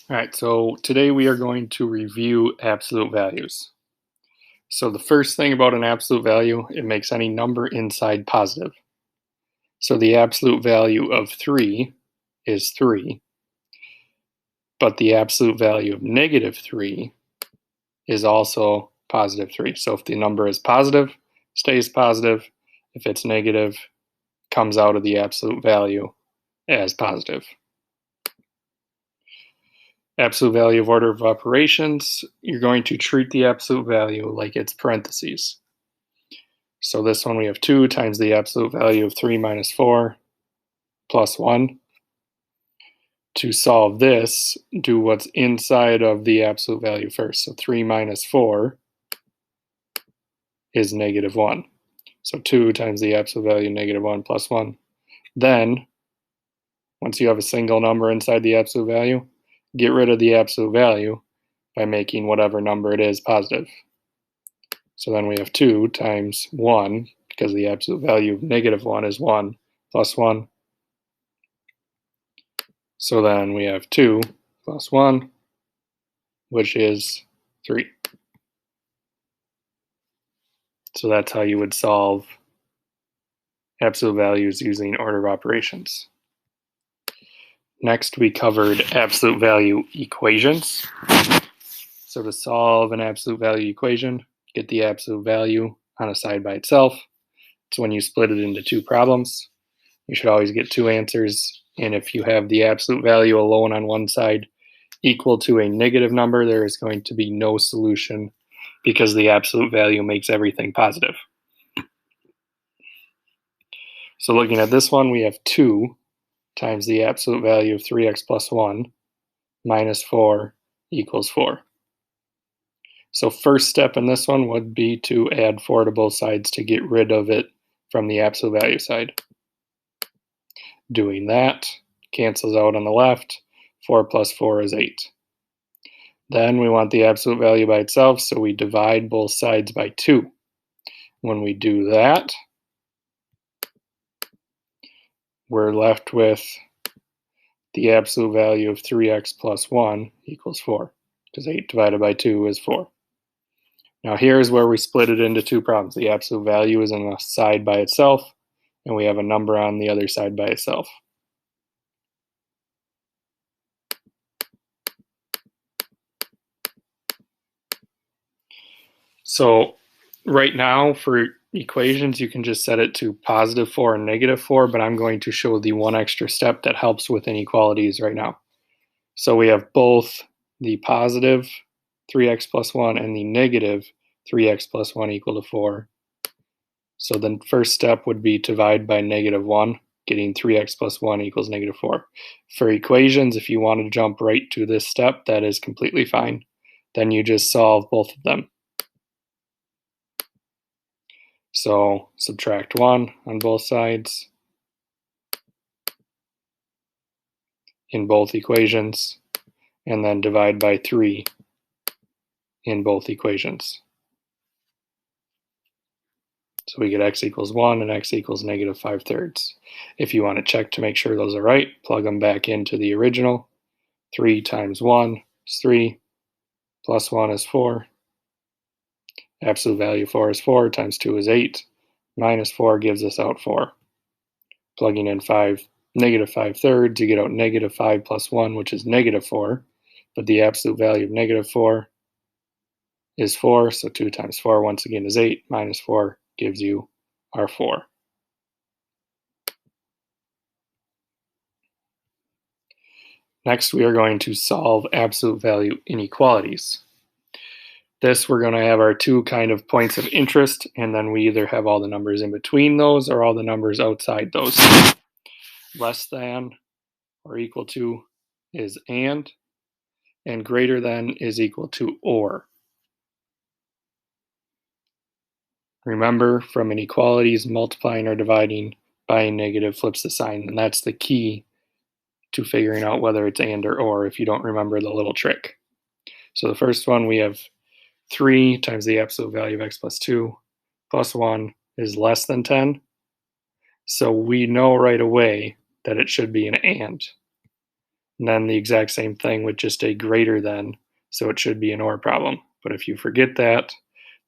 All right, so today we are going to review absolute values. So the first thing about an absolute value, it makes any number inside positive. So the absolute value of 3 is 3, but the absolute value of negative 3 is also positive 3. So if the number is positive, stays positive. If it's negative, comes out of the absolute value as positive. Absolute value of order of operations, you're going to treat the absolute value like it's parentheses. So this one we have 2 times the absolute value of 3 minus 4 plus 1. To solve this, do what's inside of the absolute value first. So 3 minus 4 is negative 1. So 2 times the absolute value, negative 1 plus 1. Then, once you have a single number inside the absolute value, get rid of the absolute value by making whatever number it is positive. So then we have 2 times 1, because the absolute value of negative 1 is 1, plus 1. So then we have 2 plus 1, which is 3. So that's how you would solve absolute values using order of operations. Next, we covered absolute value equations. So to solve an absolute value equation, get the absolute value on a side by itself. So when you split it into two problems, you should always get two answers. And if you have the absolute value alone on one side equal to a negative number, there is going to be no solution because the absolute value makes everything positive. So looking at this one, we have 2 times the absolute value of 3x plus 1 minus 4 equals 4. So first step in this one would be to add 4 to both sides to get rid of it from the absolute value side. Doing that cancels out on the left. 4 plus 4 is 8. Then we want the absolute value by itself, so we divide both sides by 2. When we do that, we're left with the absolute value of 3x plus 1 equals 4, because 8 divided by 2 is 4. Now here's where we split it into two problems. The absolute value is on a side by itself, and we have a number on the other side by itself. So right now for equations, you can just set it to positive 4 and negative 4, but I'm going to show the one extra step that helps with inequalities right now. So we have both the positive 3x plus 1 and the negative 3x plus 1 equal to 4. So the first step would be to divide by negative 1, getting 3x plus 1 equals negative 4. For equations, if you want to jump right to this step, that is completely fine. Then you just solve both of them. So subtract 1 on both sides in both equations, and then divide by 3 in both equations. So we get x equals 1 and x equals negative 5/3. If you want to check to make sure those are right, plug them back into the original. 3 times 1 is 3, plus 1 is 4. Absolute value 4 is 4, times 2 is 8, minus 4 gives us out 4. Plugging in negative 5/3, you get out negative 5 plus 1, which is negative 4. But the absolute value of negative 4 is 4, so 2 times 4 once again is 8, minus 4 gives you our 4. Next, we are going to solve absolute value inequalities. This, we're going to have our two kind of points of interest, and then we either have all the numbers in between those or all the numbers outside those. Less than or equal to is and greater than is equal to or. Remember, from inequalities, multiplying or dividing by a negative flips the sign, and that's the key to figuring out whether it's and or if you don't remember the little trick. So the first one, we have 3 times the absolute value of x plus 2 plus 1 is less than 10. So we know right away that it should be an and. And then the exact same thing with just a greater than, so it should be an or problem. But if you forget that,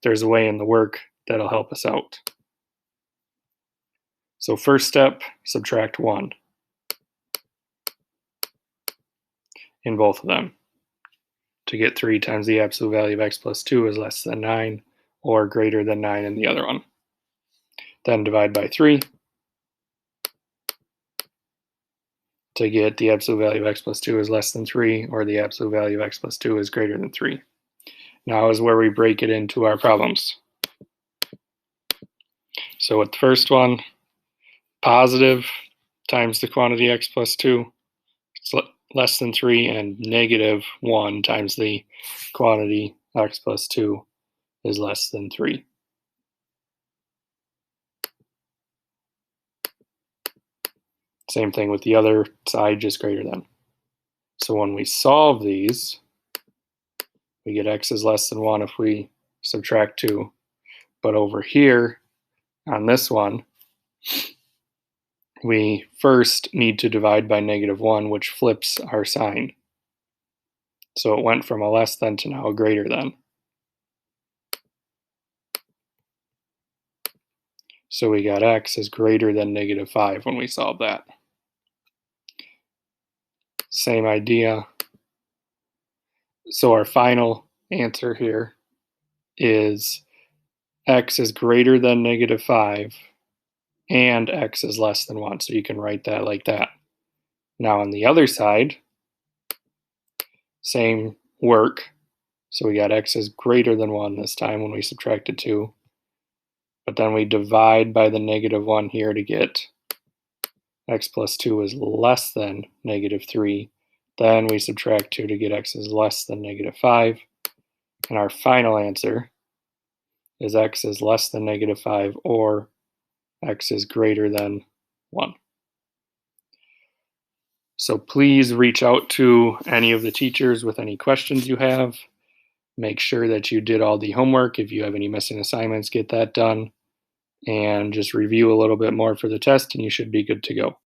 there's a way in the work that'll help us out. So first step, subtract 1 in both of them to get 3 times the absolute value of x plus 2 is less than 9 or greater than 9 in the other one. Then divide by 3 to get the absolute value of x plus 2 is less than 3 or the absolute value of x plus 2 is greater than 3. Now is where we break it into our problems. So with the first one, positive times the quantity x plus 2 is less than 3, and negative 1 times the quantity x plus 2 is less than 3. Same thing with the other side, just greater than. So when we solve these, we get x is less than 1 if we subtract 2. But over here, on this one, we first need to divide by negative 1, which flips our sign. So it went from a less than to now a greater than. So we got x is greater than negative 5 when we solve that. Same idea. So our final answer here is x is greater than negative 5 and x is less than 1. So you can write that like that. Now on the other side, same work. So we got x is greater than 1 this time when we subtracted 2. But then we divide by the negative 1 here to get x plus 2 is less than negative 3. Then we subtract 2 to get x is less than negative 5. And our final answer is x is less than negative 5 or x is greater than 1. So please reach out to any of the teachers with any questions you have. Make sure that you did all the homework. If you have any missing assignments, get that done. And just review a little bit more for the test and you should be good to go.